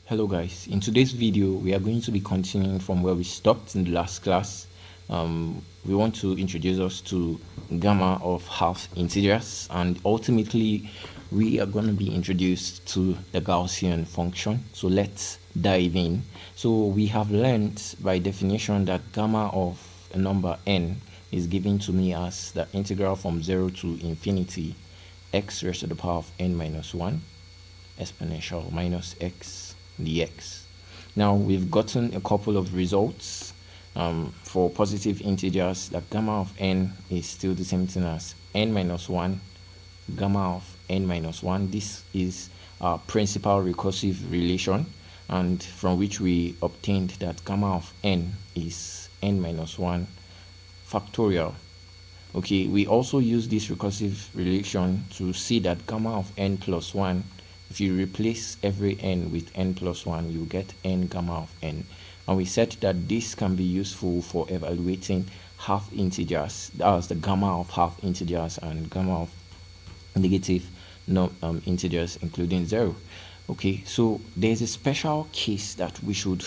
Hello guys, in today's video we are going to be continuing from where we stopped in the last class. We want to introduce us to gamma of half integers, and ultimately we are going to be introduced to the Gaussian function. So let's dive in. So we have learned by definition that gamma of a number n is given to me as the integral from 0 to infinity x raised to the power of n minus 1 exponential minus x dx. Now we've gotten a couple of results for positive integers. That gamma of n is still the same thing as n minus 1 gamma of n minus 1. This is our principal recursive relation, and from which we obtained that gamma of n is n minus 1 factorial. Okay, we also use this recursive relation to see that gamma of n plus 1, if you replace every n with n plus 1, you get n gamma of n. And we said that this can be useful for evaluating half integers. That's the gamma of half integers and gamma of negative integers, including 0. Okay, so there's a special case that we should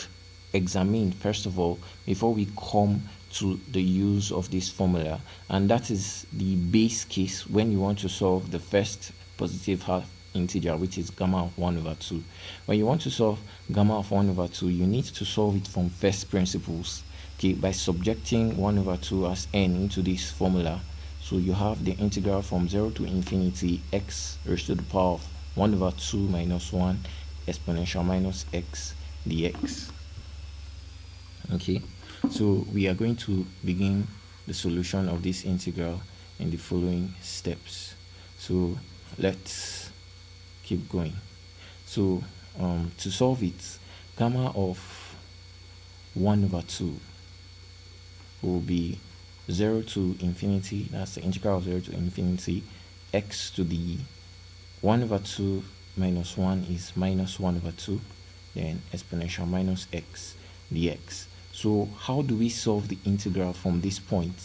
examine first of all before we come to the use of this formula, and that is the base case when you want to solve the first positive half integer, which is gamma of 1 over 2. When you want to solve gamma of 1 over 2, you need to solve it from first principles, okay, by subjecting 1 over 2 as n into this formula. So you have the integral from 0 to infinity x raised to the power of 1 over 2 minus 1 exponential minus x dx. Okay, so we are going to begin the solution of this integral in the following steps. So let's keep going. So to solve it, gamma of 1 over 2 will be 0 to infinity. That's the integral of 0 to infinity x to the 1 over 2 minus 1 is minus 1 over 2, then exponential minus x dx. So how do we solve the integral from this point?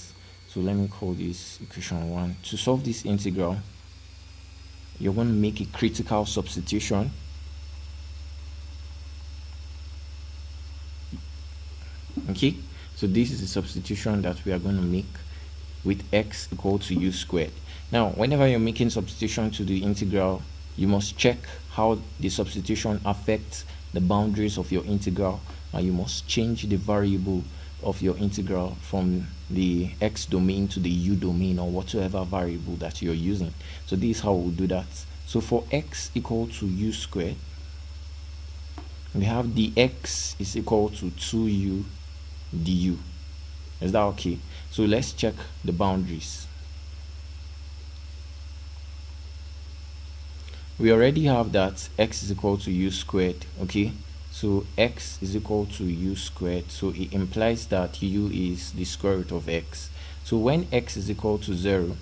So let me call this equation 1. To solve this integral, you're going to make a critical substitution. Okay, so this is the substitution that we are going to make with x equal to u squared. Now whenever you're making substitution to the integral, you must check how the substitution affects the boundaries of your integral, and you must change the variable of your integral from the x domain to the u domain, or whatever variable that you're using. So this is how we'll do that. So for x equal to u squared, we have dx is equal to 2u du. Is that okay? So let's check the boundaries. We already have that x is equal to u squared. Okay, so x is equal to u squared, so it implies that u is the square root of x. So when x is equal to 0,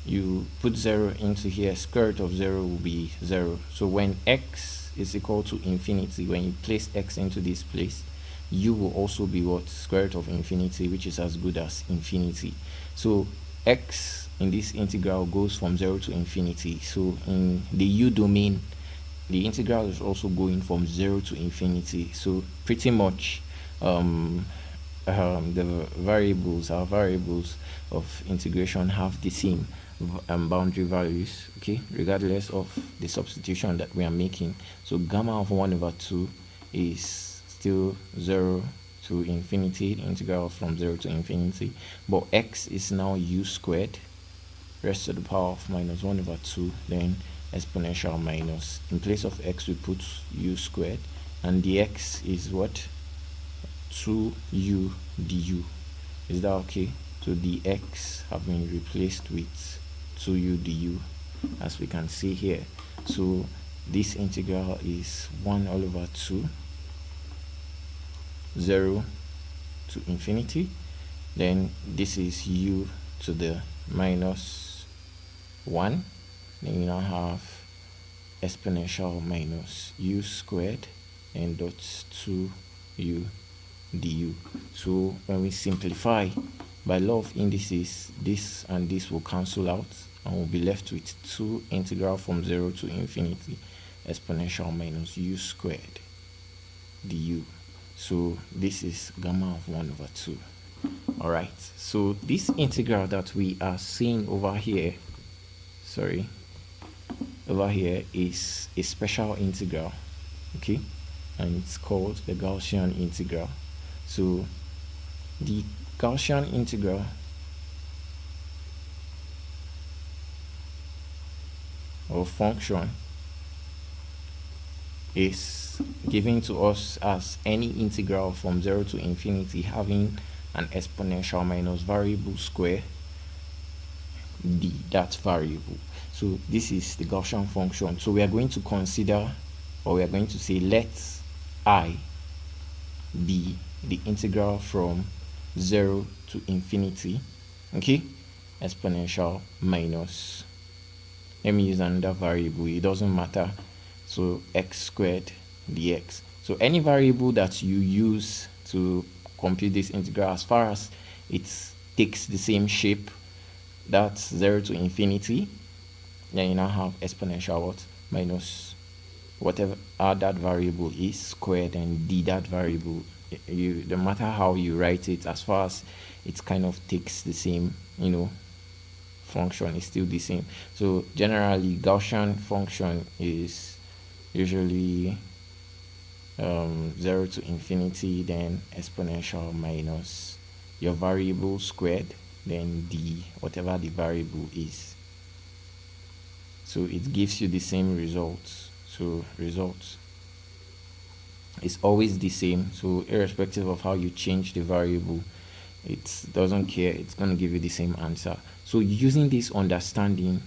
you put 0 into here, square root of 0 will be 0. So when x is equal to infinity, when you place x into this place, u will also be what? Square root of infinity, which is as good as infinity. So x in this integral goes from 0 to infinity. So in the u domain, the integral is also going from 0 to infinity. So pretty much the variables, our variables of integration, have the same boundary values, okay, regardless of the substitution that we are making. So gamma of 1 over 2 is still 0 to infinity, the integral from 0 to infinity, but x is now u squared raised to the power of minus 1 over 2, then exponential minus, in place of x we put u squared, and dx is what? 2u du. Is that okay? So dx have been replaced with 2u du, as we can see here. So this integral is 1 all over 2, 0 to infinity, then this is u to the minus 1, then you now have exponential minus u squared and dot 2u du. So when we simplify by law of indices, this and this will cancel out, and we'll be left with 2 integral from 0 to infinity exponential minus u squared du. So this is gamma of 1 over 2. All right, so this integral that we are seeing over here, is a special integral, okay, and it's called the Gaussian integral. So the Gaussian integral or function is given to us as any integral from 0 to infinity having an exponential minus variable square d, that variable. So this is the Gaussian function. So we are going to consider, or we are going to say, let I be the integral from 0 to infinity, okay, exponential minus, let me use another variable, it doesn't matter, so x squared dx. So any variable that you use to compute this integral, as far as it takes the same shape, that's 0 to infinity, then you now have exponential what minus whatever that variable is squared and d, that variable, no matter how you write it, as far as it kind of takes the same, function, is still the same. So generally Gaussian function is usually 0 to infinity, then exponential minus your variable squared, then d, whatever the variable is. So it gives you the same results. So results is always the same. So irrespective of how you change the variable, it doesn't care, it's going to give you the same answer. So using this understanding,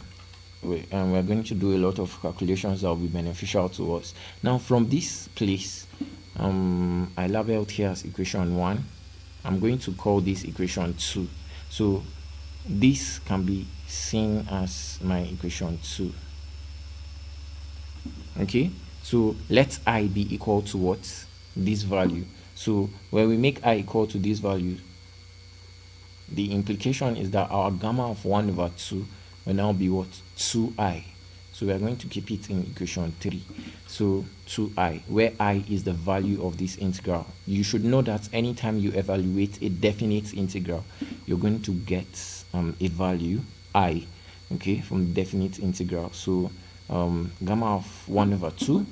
we're going to do a lot of calculations that will be beneficial to us. Now from this place, I labeled here as equation 1. I'm going to call this equation 2. So this can be seen as my equation 2. Okay, so let I be equal to what? This value. So when we make I equal to this value, the implication is that our gamma of 1 over 2 will now be what? 2i. So we are going to keep it in equation 3. So 2i, where I is the value of this integral. You should know that anytime you evaluate a definite integral, you're going to get a value I, okay, from the definite integral. So gamma of 1 over 2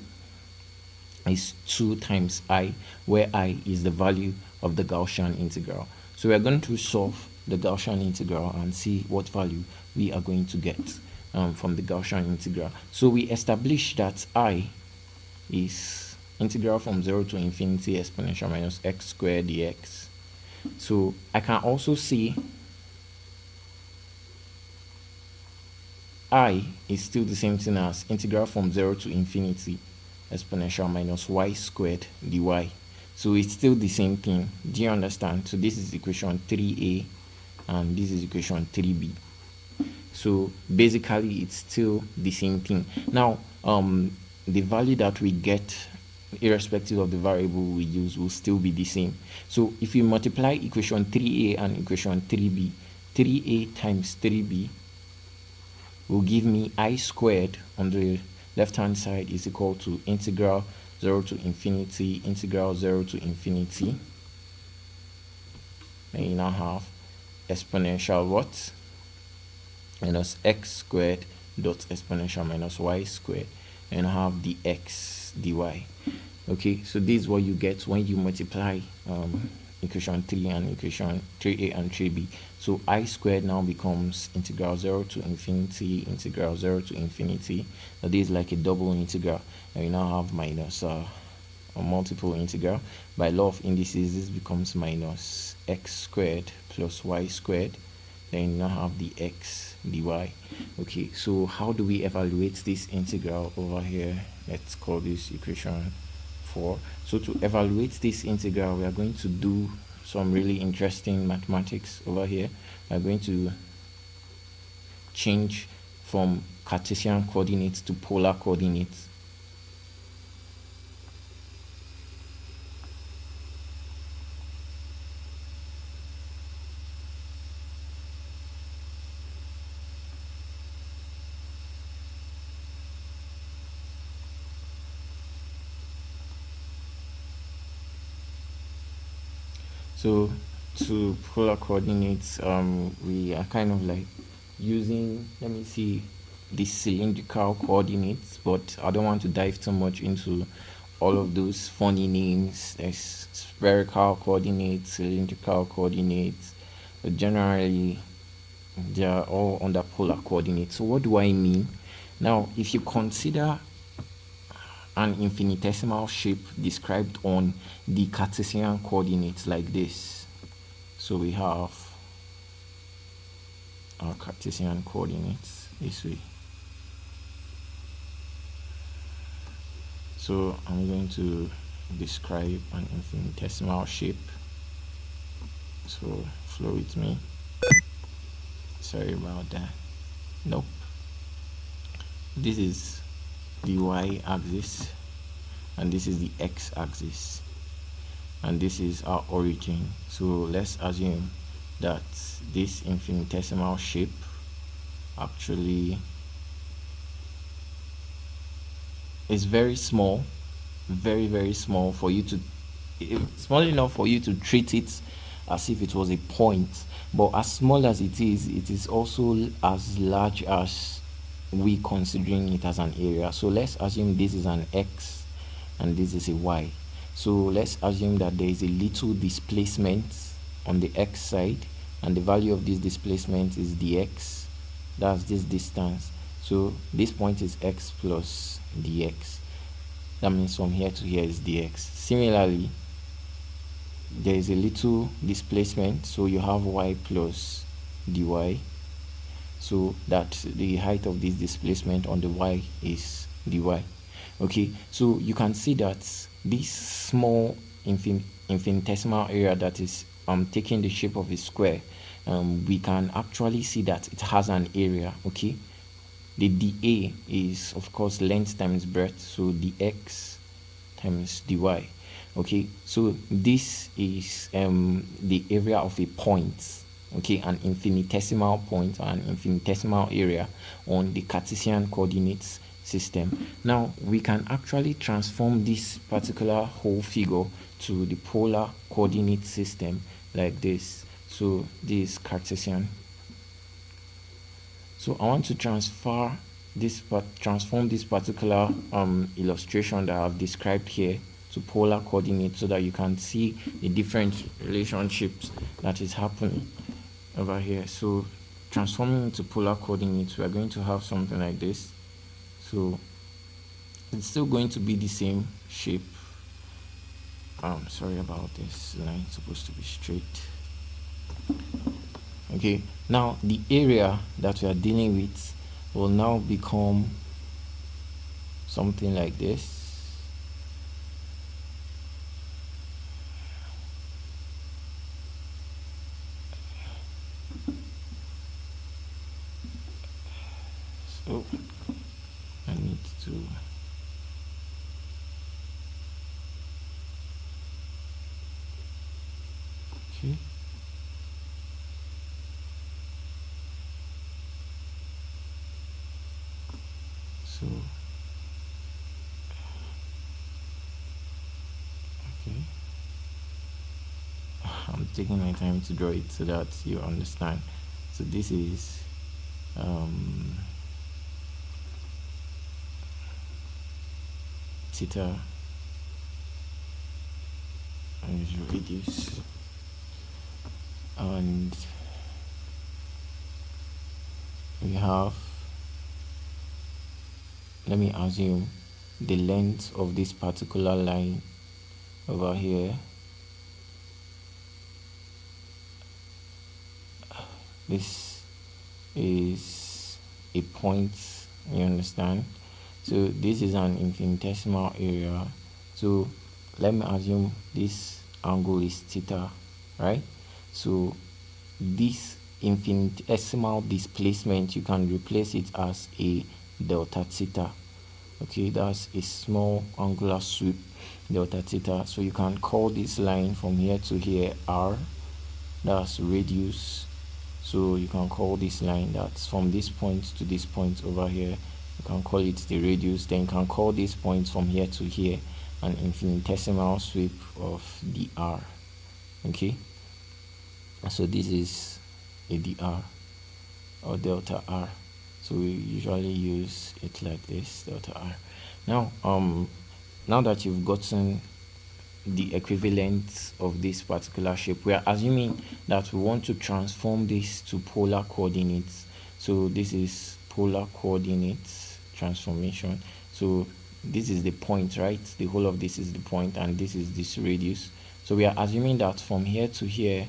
is 2 times I, where I is the value of the Gaussian integral. So we are going to solve the Gaussian integral and see what value we are going to get from the Gaussian integral. So we established that I is integral from 0 to infinity exponential minus x squared dx. So I can also see I is still the same thing as integral from 0 to infinity exponential minus y squared dy. So it's still the same thing. Do you understand? So this is equation 3a and this is equation 3b. So basically it's still the same thing. Now the value that we get, irrespective of the variable we use, will still be the same. So if we multiply equation 3a and equation 3b, 3a times 3b will give me I squared on the left hand side is equal to integral 0 to infinity integral 0 to infinity. Then you now have exponential what? Minus x squared dot exponential minus y squared, and have the x dy. Okay, so this is what you get when you multiply equation 3 and equation 3a and 3b. So I squared now becomes integral 0 to infinity integral 0 to infinity. Now this is like a double integral, and we now have minus a multiple integral. By law of indices, this becomes minus x squared plus y squared. Then you now have the x dy. Okay, so how do we evaluate this integral over here? Let's call this equation 4. So to evaluate this integral, we are going to do some really interesting mathematics over here. We are going to change from Cartesian coordinates to polar coordinates. So to polar coordinates, we are kind of like using, let me see, the cylindrical coordinates, but I don't want to dive too much into all of those funny names. There's spherical coordinates, cylindrical coordinates, but generally they are all under polar coordinates. So what do I mean? Now, if you consider an infinitesimal shape described on the Cartesian coordinates like this, so we have our Cartesian coordinates this way. So I'm going to describe an infinitesimal shape, so flow with me. Sorry about that. Nope. This is the y-axis and this is the x-axis, and this is our origin. So let's assume that this infinitesimal shape actually is very small, very small, for you to, small enough for you to treat it as if it was a point, but as small as it is also as large as we considering it as an area. So let's assume this is an x and this is a y. So let's assume that there is a little displacement on the x side, and the value of this displacement is dx. That's this distance. So this point is x plus dx. That means from here to here is dx. Similarly, there is a little displacement, so you have y plus dy. So that the height of this displacement on the y is dy. Okay, so you can see that this small infinitesimal area that is taking the shape of a square, we can actually see that it has an area. Okay, the dA is of course length times breadth, so dx times dy. Okay, so this is the area of a point. Okay, an infinitesimal point or an infinitesimal area on the Cartesian coordinates system. Now we can actually transform this particular whole figure to the polar coordinate system like this. So this is Cartesian. So I want to transform this particular illustration that I've described here to polar coordinates, so that you can see the different relationships that is happening over here. So transforming into polar coordinates, we are going to have something like this. So it's still going to be the same shape. Sorry about this line, it's supposed to be straight. Okay, now the area that we are dealing with will now become something like this. So I need to okay. So okay, I'm taking my time to draw it so that you understand. So this is theta and radius, and we have, let me assume, the length of this particular line over here. This is a point, you understand? So this is an infinitesimal area. So let me assume this angle is theta, right? So this infinitesimal displacement, you can replace it as a delta theta. Okay, that's a small angular sweep, delta theta. So you can call this line from here to here r, that's radius. So you can call this line that's from this point to this point over here, you can call it the radius. Then you can call this point from here to here an infinitesimal sweep of the r. Okay, so this is a dr or delta r. So we usually use it like this, delta r. Now that you've gotten the equivalent of this particular shape, we are assuming that we want to transform this to polar coordinates. So this is polar coordinates transformation. So this is the point, right? The whole of this is the point, and this is this radius. So we are assuming that from here to here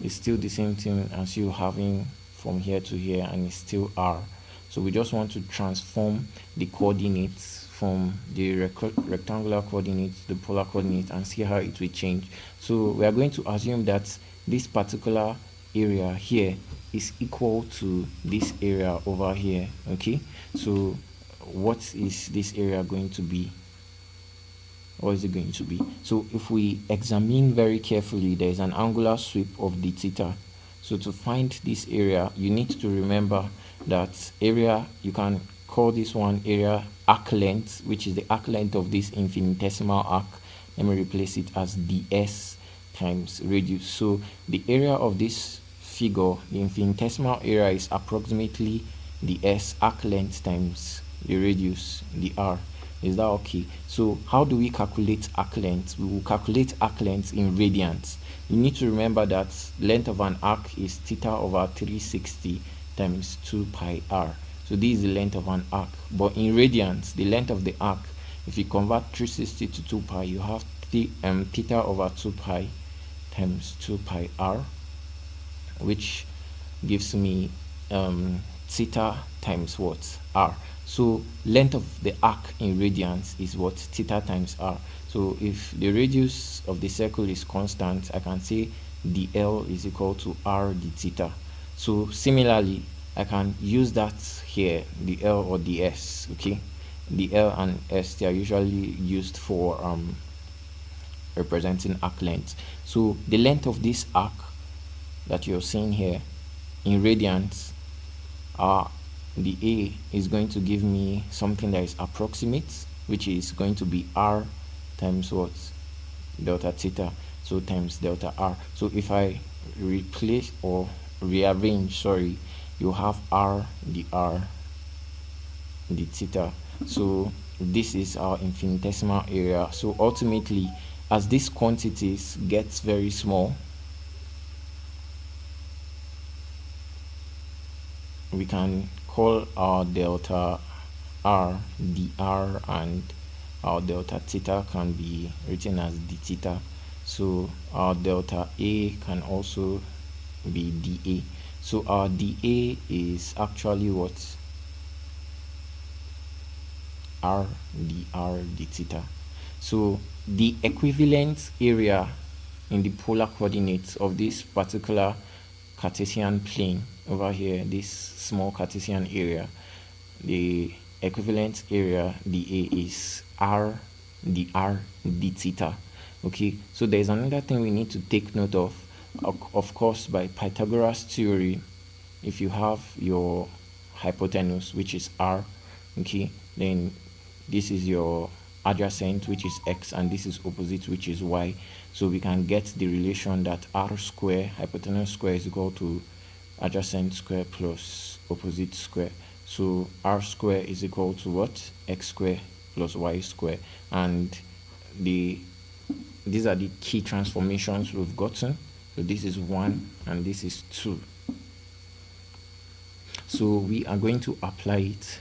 is still the same thing as you having from here to here, and it's still r. So we just want to transform the coordinates from the rectangular coordinates to the polar coordinates and see how it will change. So we are going to assume that this particular area here is equal to this area over here. Okay, so what is this area going to be? What is it going to be? So if we examine very carefully, there is an angular sweep of the theta. So to find this area, you need to remember that area, you can call this one area arc length, which is the arc length of this infinitesimal arc. Let me replace it as ds times radius. So the area of this figure, the infinitesimal area, is approximately the s arc length times the radius, the r. Is that okay? So how do we calculate arc length? We will calculate arc length in radians. You need to remember that length of an arc is theta over 360 times 2 pi r. So this is the length of an arc. But in radians, the length of the arc, if you convert 360 to 2 pi, you have theta over 2 pi times 2 pi r, which gives me theta times what? R. So length of the arc in radians is what? Theta times r. So if the radius of the circle is constant, I can say dl is equal to r d theta. So similarly, I can use that here, the L or the S. Okay, the L and S, they are usually used for representing arc length. So the length of this arc that you're seeing here in radians, the A is going to give me something that is approximate, which is going to be r times what? Delta theta, so times delta r. So if I replace or rearrange, sorry, you have r the theta. So this is our infinitesimal area. So ultimately, as these quantities gets very small, we can call our delta r dr, and our delta theta can be written as d theta. So our delta a can also be dA. So our dA is actually what? R dr d theta. So the equivalent area in the polar coordinates of this particular Cartesian plane over here, this small Cartesian area, the equivalent area dA is r dr d theta. Okay, so there's another thing we need to take note of. Of course, by Pythagoras theory, if you have your hypotenuse, which is r, okay, then this is your adjacent, which is x, and this is opposite, which is y. So we can get the relation that r square, hypotenuse square, is equal to adjacent square plus opposite square. So r square is equal to what? X square plus y square. And these are the key transformations we've gotten. So this is 1 and this is 2. So we are going to apply it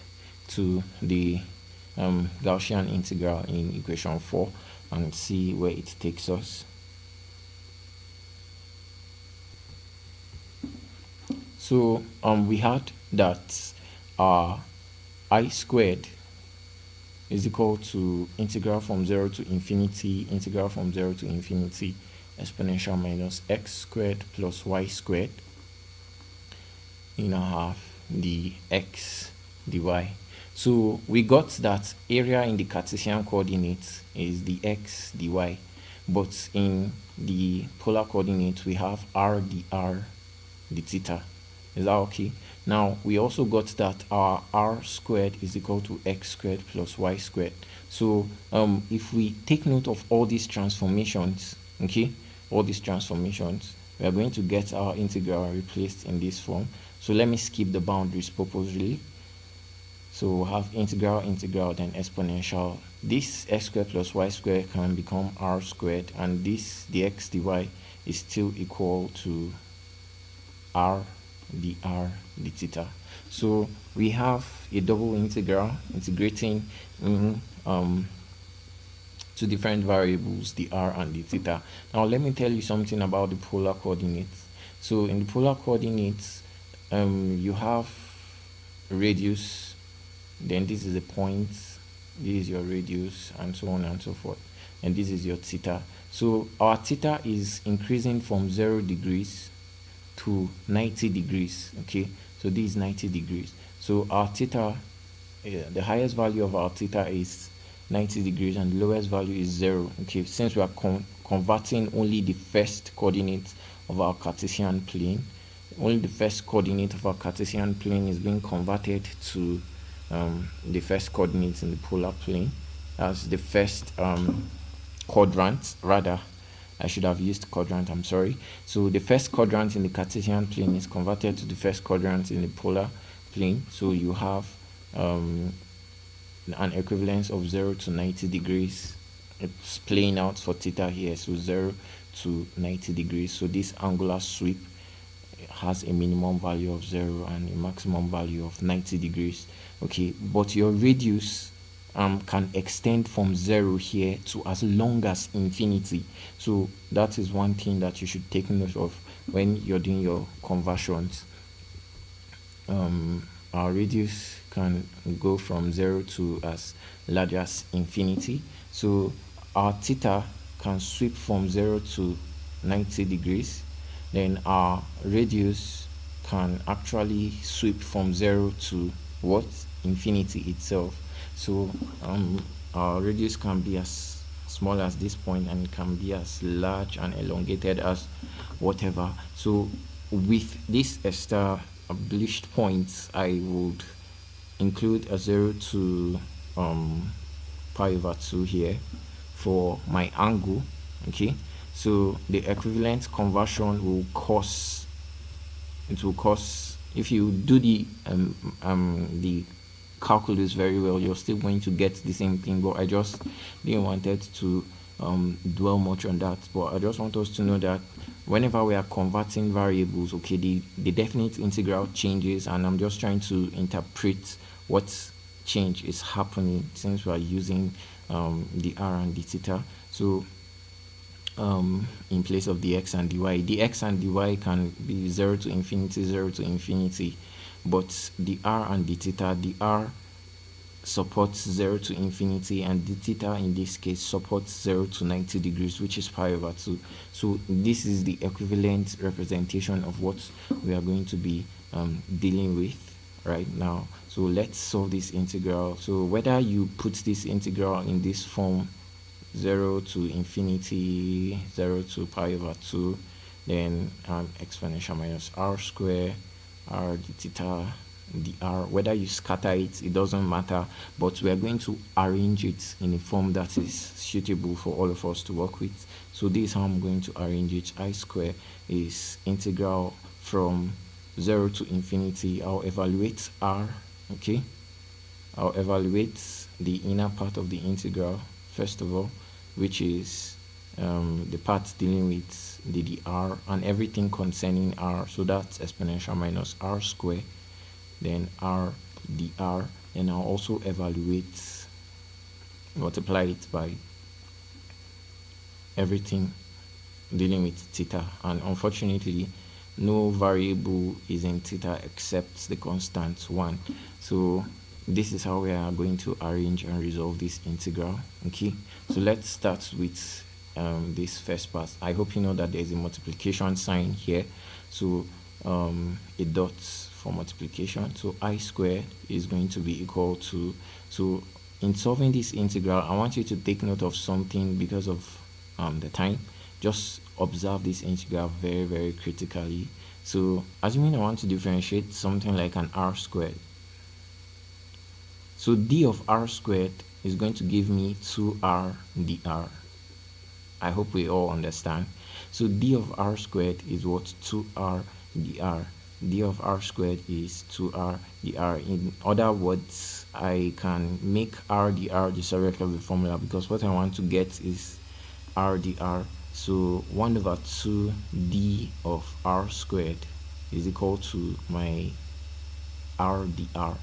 to the Gaussian integral in equation 4 and see where it takes us. So we had that I squared is equal to integral from 0 to infinity, integral from 0 to infinity, exponential minus x squared plus y squared. You now have the x dy. So we got that area in the Cartesian coordinates is the x dy, but in the polar coordinates we have r dr d theta. Is that okay? Now we also got that our r squared is equal to x squared plus y squared. So if we take note of all these transformations, okay, all these transformations, we are going to get our integral replaced in this form. So let me skip the boundaries purposely. So we'll have integral, then exponential. This x squared plus y squared can become r squared, and this dx dy is still equal to r dr d theta. So we have a double integral integrating in two different variables, the r and the theta. Now let me tell you something about the polar coordinates. So in the polar coordinates, you have radius, then this is a point, this is your radius, and so on and so forth, and this is your theta. So our theta is increasing from 0 degrees to 90 degrees. Okay, so this is 90 degrees. So our theta, the highest value of our theta is 90 degrees and the lowest value is 0. Okay, since we are converting only the first coordinate of our Cartesian plane, only the first coordinate of our Cartesian plane is being converted to the first coordinates in the polar plane as the first quadrant. Rather, I should have used quadrant, I'm sorry. So the first quadrant in the Cartesian plane is converted to the first quadrant in the polar plane. So you have an equivalence of 0 to 90 degrees. It's playing out for theta here, so 0 to 90 degrees. So this angular sweep has a minimum value of 0 and a maximum value of 90 degrees. Okay, but your radius can extend from 0 here to as long as infinity. So that is one thing that you should take note of when you're doing your conversions. Our radius can go from 0 to as large as infinity. So our theta can sweep from 0 to 90 degrees. Then our radius can actually sweep from 0 to what? Infinity itself. So our radius can be as small as this point and it can be as large and elongated as whatever. So with this established points, I would include a 0 to pi over 2 here for my angle. Okay, so the equivalent conversion will cause, it will cause, if you do the calculus very well, you're still going to get the same thing, but I just didn't want it to dwell much on that. But I just want us to know that whenever we are converting variables, okay, the definite integral changes, and I'm just trying to interpret what change is happening since we are using the r and the theta. So in place of the x and the x and the y can be 0 to infinity, 0 to infinity, but the r and the theta, the r supports 0 to infinity and the theta in this case supports 0 to 90 degrees, which is pi over 2. So this is the equivalent representation of what we are going to be dealing with right now. So let's solve this integral. So whether you put this integral in this form, 0 to infinity, 0 to pi over 2, then exponential minus r square, r d theta, dr, whether you scatter it, it doesn't matter, but we are going to arrange it in a form that is suitable for all of us to work with. So this is how I'm going to arrange it. I square is integral from 0 to infinity. I'll evaluate r. Okay, I'll evaluate the inner part of the integral first of all, which is the part dealing with the dr and everything concerning r. So that's exponential minus r square, then r dr, and I'll also evaluate, multiply it by everything dealing with theta, and unfortunately no variable is in theta except the constant 1. So this is how we are going to arrange and resolve this integral. Okay, so let's start with this first part. I hope you know that there is a multiplication sign here, so a dot for multiplication. So I squared is going to be equal to, so in solving this integral, I want you to take note of something because of the time. Just observe this integral very, very critically. So assuming I want to differentiate something like an r squared, so d of r squared is going to give me 2r dr. I hope we all understand. So d of r squared is what? 2r dr. D of r squared is 2r dr. In other words, I can make r dr the surrogate of the formula, because what I want to get is r dr. So 1 over 2 d of r squared is equal to my r dr.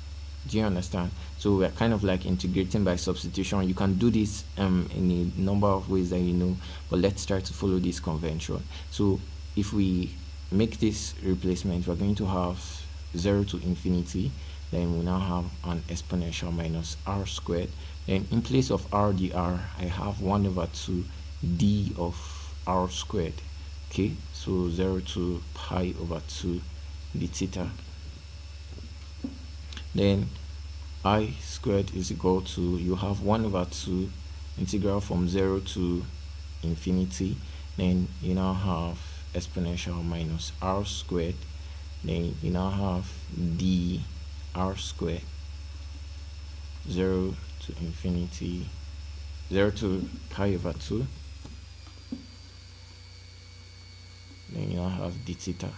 Do you understand? So we're kind of like integrating by substitution. You can do this in a number of ways that you know, but let's try to follow this convention. So if we make this replacement, we're going to have 0 to infinity, then we now have an exponential minus r squared. Then in place of r dr, I have 1 over 2 d of r squared. Okay, so 0 to pi over 2 d theta. Then I squared is equal to, you have 1 over 2 integral from 0 to infinity. Then you now have exponential minus r squared. Then you now have d r squared, 0 to infinity, 0 to pi over 2. Then you now have d theta.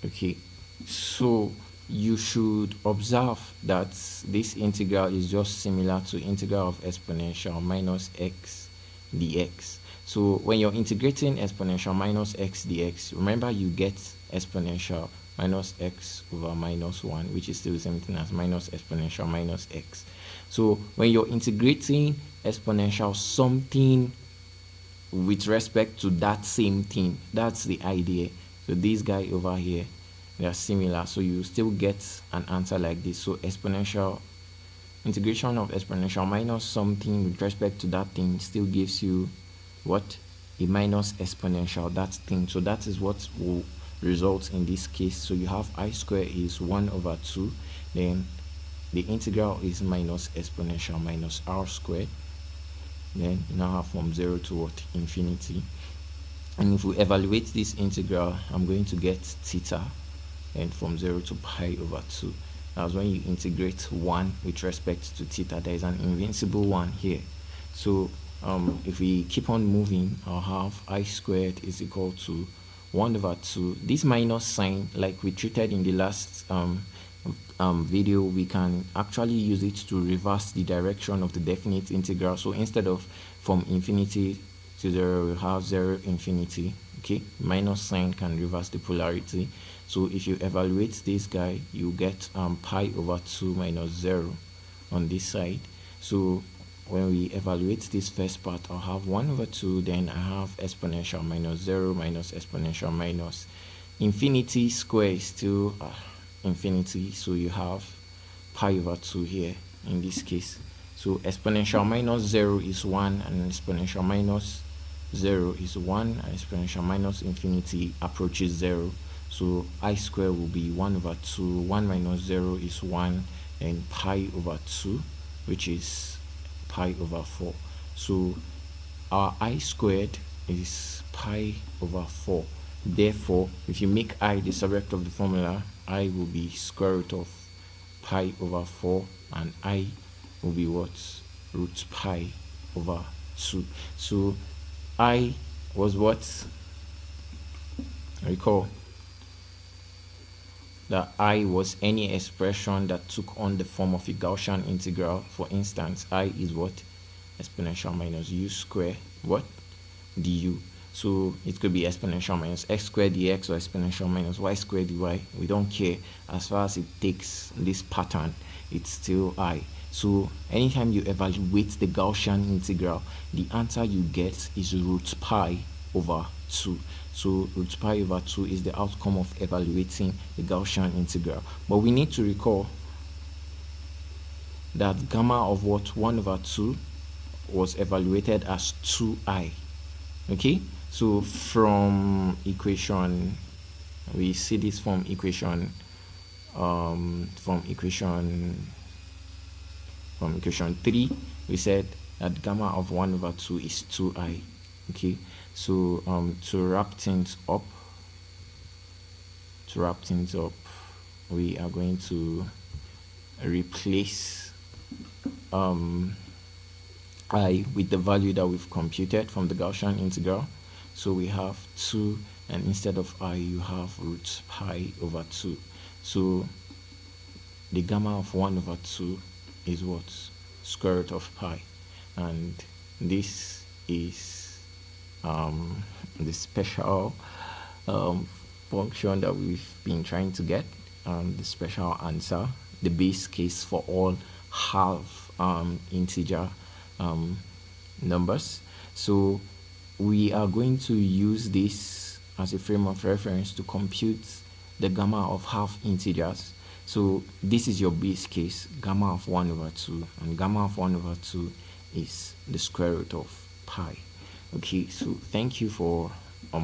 Okay, so you should observe that this integral is just similar to integral of exponential minus x dx. So when you're integrating exponential minus x dx, remember you get exponential minus x over minus 1, which is still the same thing as minus exponential minus x. So when you're integrating exponential something with respect to that same thing, that's the idea. So this guy over here, they are similar, so you still get an answer like this. So exponential integration of exponential minus something with respect to that thing still gives you what? A minus exponential that thing. So that is what will result in this case. So you have I squared is 1 over 2, then the integral is minus exponential minus r squared. Then you now have from 0 to what? Infinity. And if we evaluate this integral, I'm going to get theta, and from 0 to pi over 2. That's when you integrate 1 with respect to theta. There is an invincible 1 here. So if we keep on moving, I'll have I squared is equal to 1 over 2. This minus sign, like we treated in the last video, we can actually use it to reverse the direction of the definite integral. So instead of from infinity to 0, we have 0 infinity. Okay, minus sign can reverse the polarity. So if you evaluate this guy, you get pi over 2 minus 0 on this side. So when we evaluate this first part, I'll have 1 over 2, then I have exponential minus 0 minus exponential minus infinity square is still infinity, so you have pi over 2 here in this case. So exponential minus 0 is 1, and exponential minus 0 is 1, and exponential minus infinity approaches 0. So I square will be 1 over 2, 1 minus 0 is 1, and pi over 2, which is pi over 4. So our I squared is pi over 4. Therefore, if you make I the subject of the formula, I will be square root of pi over 4, and I will be what? Root pi over 2. So I was what? Recall that I was any expression that took on the form of a Gaussian integral. For instance, I is what? Exponential minus u square what? Du. So it could be exponential minus x squared dx or exponential minus y squared dy. We don't care. As far as it takes this pattern, it's still I. So anytime you evaluate the Gaussian integral, the answer you get is root pi over 2. So root pi over 2 is the outcome of evaluating the Gaussian integral. But we need to recall that gamma of what? 1 over 2 was evaluated as 2i. Okay, so from equation, we see this from equation 3, we said that gamma of 1 over 2 is 2i. Okay, so to wrap things up, we are going to replace I with the value that we've computed from the Gaussian integral. So we have 2, and instead of I you have root pi over 2. So the gamma of 1 over 2 is what? Square root of pi. And this is the special function that we've been trying to get, the special answer, the base case for all half integer numbers. So we are going to use this as a frame of reference to compute the gamma of half integers. So this is your base case, gamma of 1 over 2, and gamma of 1 over 2 is the square root of pi. Okay, so thank you for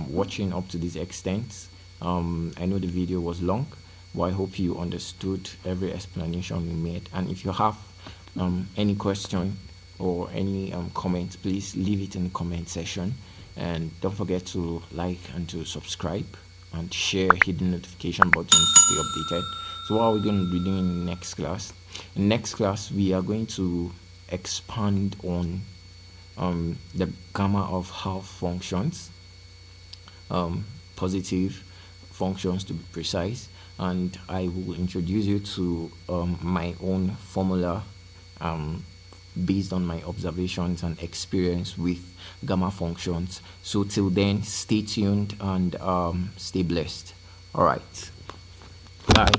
watching up to this extent. I know the video was long, but I hope you understood every explanation we made. And if you have any question or any comment, please leave it in the comment section. And don't forget to like and to subscribe and share, hit the notification button to stay updated. So what are we going to be doing in the next class? In the next class, we are going to expand on the gamma of half functions, positive functions to be precise, and I will introduce you to my own formula based on my observations and experience with gamma functions. So till then, stay tuned and stay blessed. All right, bye.